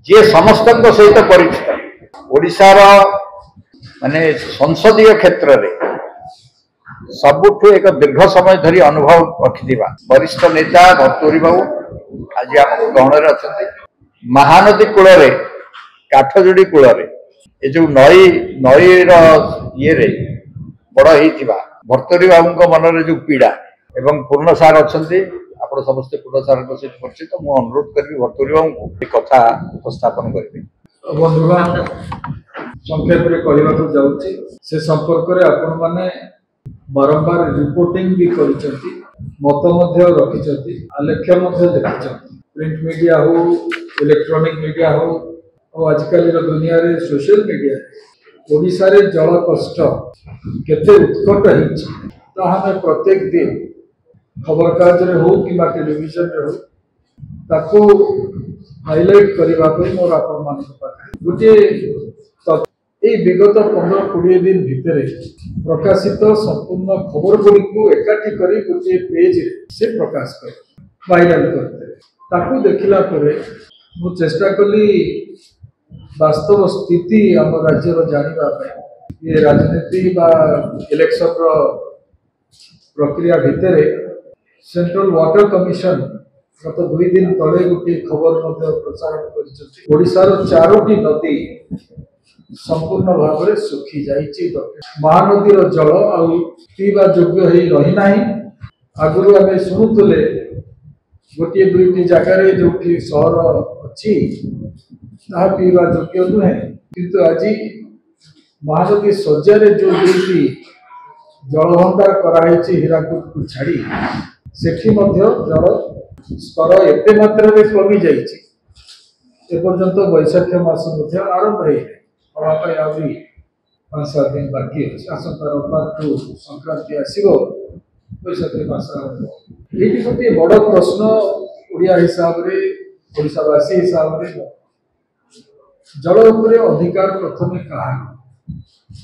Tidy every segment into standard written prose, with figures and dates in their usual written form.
जी समस्त सहित परिचित ओडिशार माने संसदीय क्षेत्र में सबुठ एक दीर्घ समय धरी अनुभव रखि वरिष्ठ नेता भर्तृहरि बाबू आज आम गहन अच्छा महानदी कूल काठजोड़ी कूल ये जो नई ये बड़ भर्तृहरि बाबू मन में जो पीड़ा एवं पूर्ण सार अच्छा आप समस्ते पूर्ण सार सहित परिचित मुझे अनुरोध करी भर्तृहरि बाबू को कथा उपस्थापन करेंगे। बंधुगण संक्षेप में कहवाक जाऊँगी से संपर्क में आपण मैंने बारंबार रिपोर्टिंग भी करिसेंती मत रखिंट आलेख्य लिखिं प्रिंट मीडिया हो इलेक्ट्रॉनिक मीडिया हो और आजिकल दुनिया रे सोशल मीडिया ओडिशा रे जल कष्ट केते उत्कट है प्रत्येक दिन खबर कागज रे हो कि टेलीविजन रे हो ताको हाइलाइट करने मोर आपण गोटे विगत 15-20 दिन भितर प्रकाशित संपूर्ण खबर गुड़ी को एकाठी कर गोटे पेज से प्रकाश कर वायरल करते देखला मु चेष्टा कली वास्तव स्थिति आम राज्यर जानापी ये राजनीति बा इलेक्शन प्रक्रिया भितर सेंट्रल वाटर कमिशन गत 2 दिन तले गोटे खबर प्रसारण कर 4टी नदी संपूर्ण भाव में सुखी जाइए महानदी जल पीवा योग्य रही ना आगुरी आम शुणुले गोटे 2टी जगार जो सहर अच्छी पीवा योग्य नुहे किंतु आज महानदी शज्यार जो 2टी जलभंडार कराई हीराकुद को छाड़ी सेठी जल स्तर एते मात्रा रे कमी जाइए एपर्यंत वैशाख मास आरंभ है 5-7 दिन बाकी अच्छे आसंता रविवार ठू संक्रांति आसो वैशाख मास आरंभ ये गोटे बड़ प्रश्न ओडिया हिसाब से ओडिशावासी हिसाब से जल उपर अधिकार प्रथम क्या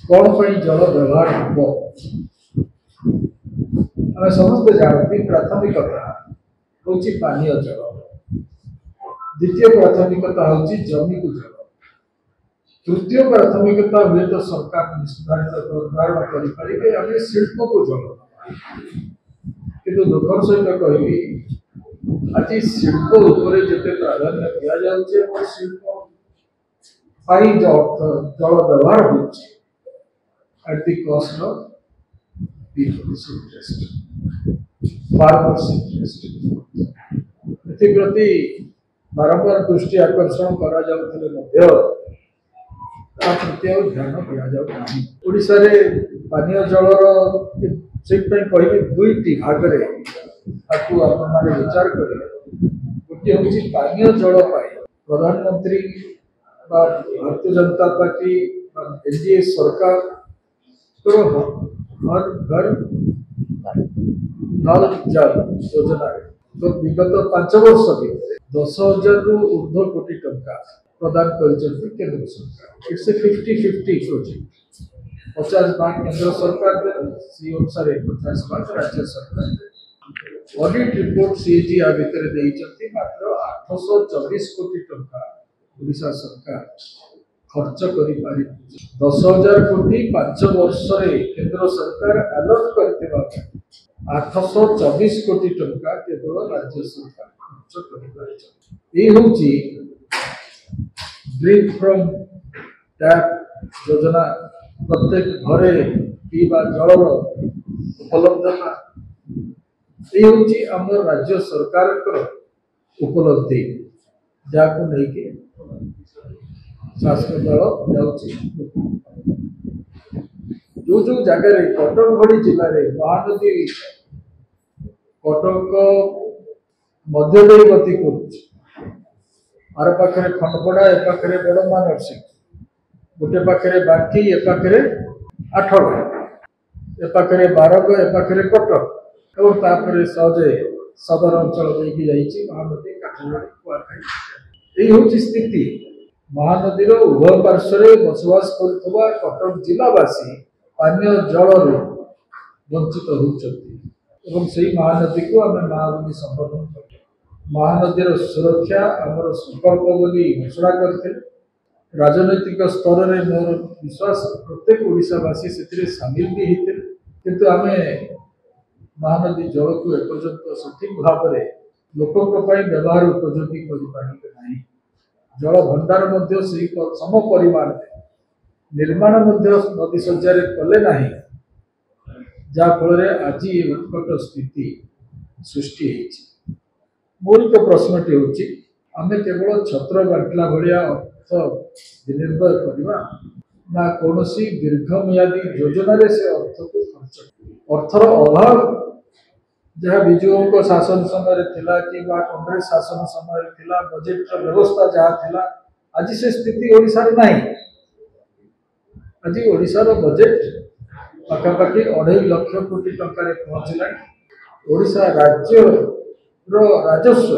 कौन पर जल व्यवहार हम आम समस्त जानती प्राथमिकता हूँ पानीय जल द्वितीय प्राथमिकता हूँ जमी को जल तृतीय प्राथमिकता हुए तो सरकार निर्धारण करें शिल्प को जल कि दुखर सहित कहि आज शिल्प जिते प्राधान्य दि जाए शिल्प जल व्यवहार हो at the cost of people's interest farmers interest प्रति बारंबार दृष्टि आकर्षण करा प्रति ध्यान दिशा पानीय जलर से कह 2टी भाग में विचार करें गोटे हूँ पानीय जल प्रधानमंत्री भारतीय जनता पार्टी एनडीए सरकार हर घर नल जल योजना तो विगत 5 वर्ष भितर 10,000 रु ऊर्ध्व कोटी टंका प्रदान कर केंद्र सरकार इट्स ए 50-50 प्रोजेक्ट 50 भाग केंद्र सरकार सी अनुसार 50 भाग राज्य सरकार ऑडिट रिपोर्ट सीएजी आ भितर देइचंती मात्र 824 कोटी टंका ओडिशा सरकार खर्च करि पारि 10,000 कोटी 5 वर्ष रे केंद्र सरकार अलॉट करथिबा 824 कोटी टंका केवल राज्य सरकार खर्च करि पारि ये होची ड्रिंक फ्रॉम टैप योजना प्रत्येक घरे पीवा जलर उपलब्धता ये होची हमर राज्य सरकार उपलब्धि जाको नहीं शासक दल जाऊँगी जो जो जगह कटक भली जिले में महानदी कटक मध्य गति कर पाखे खंडपड़ा ए पाखे बड़मा नरसिंह गोटे पाखे बांकी ए पाखे आठगड़ ए पाखे बारग ए पाखे कटक और तापर सहजे सदर अंचल देखी महानदी काठगड़ कुआखाई हूँ स्थिति महानदी उभय पार्श्व बसवास कर कटक जिलावासी पानीय जल वंचित होती महानदी को आम माँ बोली संबोधन कर महानदीर सुरक्षा आमर संकल्प बोली घोषणा करते। राजनैतिक स्तर में मोर विश्वास प्रत्येक ओडिशावासी से सामिल भी होते, किंतु आम महानदी जल को एपर्यंत सठिक भाव में लोकों व्यवहार उपयोगी कर जल भंडार सम परिमाण निर्माण नदी शଯ୍ୟାରେ कले ना, जहाँफल आज ये उत्कट स्थिति सृष्टि होती। मौलिक प्रश्नटी हूँ आम केवल छत्र बांटला भाया अर्थ विनिर्भर करवा ना कौन दीर्घमियादी योजन से अर्थ को खर्च अर्थर अभाव जहाँ विजुओं शासन समय कि कांग्रेस शासन समय बजेट व्यवस्था जहाँ थिला आज से स्थिति ओडिशा रे नहीं। आज ओडिशार बजेट पाखापाखि 2.5 लाख कोटी टंका पहुँचला। ओडिशा राज्य राजस्व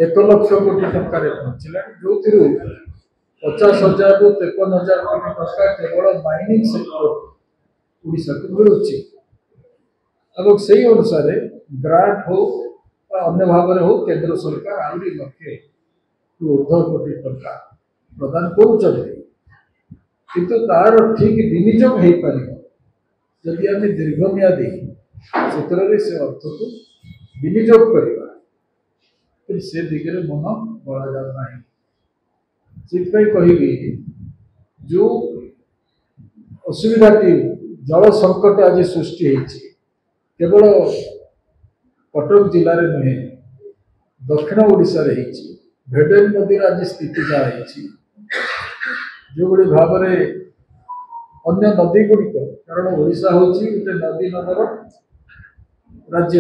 1 लाख कोटी टंका पहुँचला, जो 50,000 रु 53,000 कोटी टंका केवल माइनिंग सेक्टर ओडिशा को मिलूची। और से अनुसार ग्रांट हो अन्य भाव में हो केंद्र सरकार आहरी लक्षे ऊर्ध्व कोटी टंका प्रदान करुँच, किंतु तार ठीक विनियोग हो पार जदि आम दीर्घमियादी क्षेत्र से अर्थ को विनियोग करवा से दिगरे मन बड़ा जाना। से कहि जो असुविधाटी जल संकट आज सृष्टि होती केवल कटक जिले में नुहे दक्षिण ओडिशा रे भेडेन नदी आज स्थिति जहाँ जो बड़ी भाव में अन्य नदी गुड़िक कारण ओडिशा हूँ गोटे नदी नगर राज्य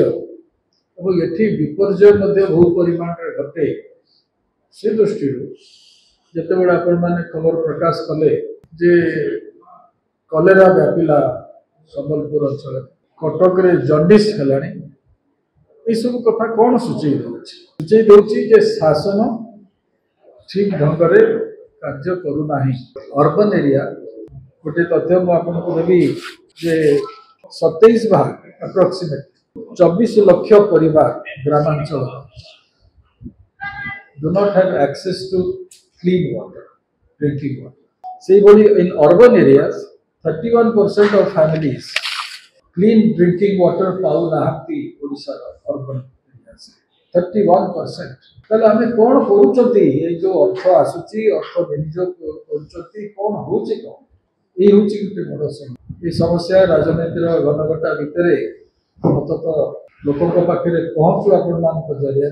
और ये विपर्य बहु परिमाण घटे। से दृष्टि जिते बड़े आपण मैंने खबर प्रकाश कले जे कलेरा व्यापिला संबलपुर अंचल कटक रे जंडिस है सब कथा कौन सूचई दूसरी शासन ठीक ढंग से कार्य करूना। अर्बन एरिया गोटे तथ्य मुझे देवी जे 27 भाग अप्रोक्सीमेट 24 लाख परिवार ग्रामांचल do not have access to clean water, drinking water. से बोली in urban areas 31% of families clean drinking water पाऊ नाहती ओडिशा urban areas 31%। ताले हमें कौन करूचंती ये जो अर्थ आसुची अर्थ विनियोग करूचंती कौन होची कौन ये होची गोटे बड़ समस्या। ये समस्या राजनीतिर घनघटा भितर अंततः लोकों पाखे पहुँचू आपण मान जरिया